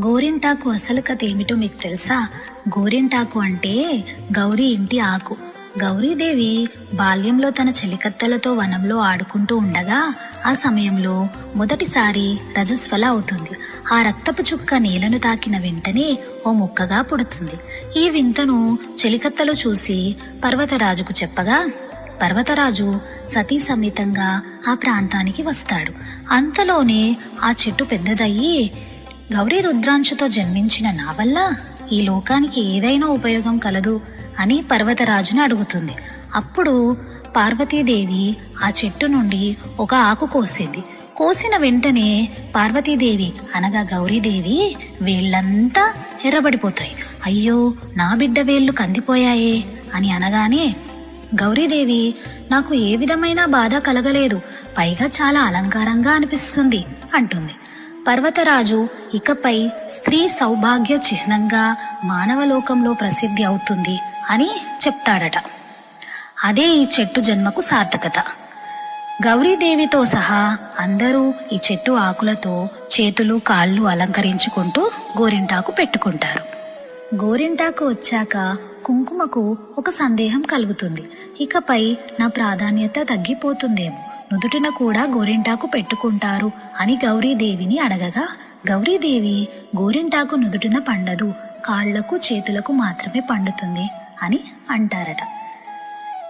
గోరింటాకు అసలు కథ ఏమిటో మీకు తెలుసా? గోరింటాకు అంటే గౌరీ ఇంటి ఆకు. గౌరీదేవి బాల్యంలో తన చెలికత్తెలతో వనంలో ఆడుకుంటూ ఉండగా ఆ సమయంలో మొదటిసారి రజస్వల అవుతుంది. ఆ రక్తపు చుక్క నేలను తాకిన వెంటనే ఓ ముక్కగా పుడుతుంది. ఈ వింతను చెలికత్తెలు చూసి పర్వతరాజుకు చెప్పగా పర్వతరాజు సతీ సమేతంగా ఆ ప్రాంతానికి వస్తాడు. అంతలోనే ఆ చెట్టు పెద్దదయ్యి, గౌరీ రుద్రాంశతో జన్మించిన నా వల్ల ఈ లోకానికి ఏదైనా ఉపయోగం కలదు అని పర్వతరాజును అడుగుతుంది. అప్పుడు పార్వతీదేవి ఆ చెట్టు నుండి ఒక ఆకు కోసింది. కోసిన వెంటనే పార్వతీదేవి అనగా గౌరీదేవి వేళ్లంతా ఎర్రబడిపోతాయి. అయ్యో, నా బిడ్డ వేళ్లు కందిపోయాయే అని అనగానే గౌరీదేవి, నాకు ఏ విధమైన బాధ కలగలేదు, పైగా చాలా అలంకారంగా అనిపిస్తుంది అంటుంది. పర్వతరాజు ఇకపై స్త్రీ సౌభాగ్య చిహ్నంగా మానవలోకంలో ప్రసిద్ధి అవుతుంది అని చెప్తాడట. అదే ఈ చెట్టు జన్మకు సార్థకత. గౌరీదేవితో సహా అందరూ ఈ చెట్టు ఆకులతో చేతులు కాళ్ళు అలంకరించుకుంటూ గోరింటాకు పెట్టుకుంటారు. గోరింటాకు వచ్చాక కుంకుమకు ఒక సందేహం కలుగుతుంది. ఇకపై నా ప్రాధాన్యత తగ్గిపోతుందేమో, నుదుటిన కూడా గోరింటాకు పెట్టుకుంటారు అని గౌరీదేవిని అడగగా గౌరీదేవి గోరింటాకు నుదుటిన పండదు, కాళ్లకు చేతులకు మాత్రమే పండుతుంది అని అంటారట.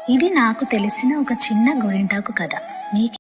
ఇది నాకు తెలిసిన ఒక చిన్న గోరింటాకు కథ. మీకు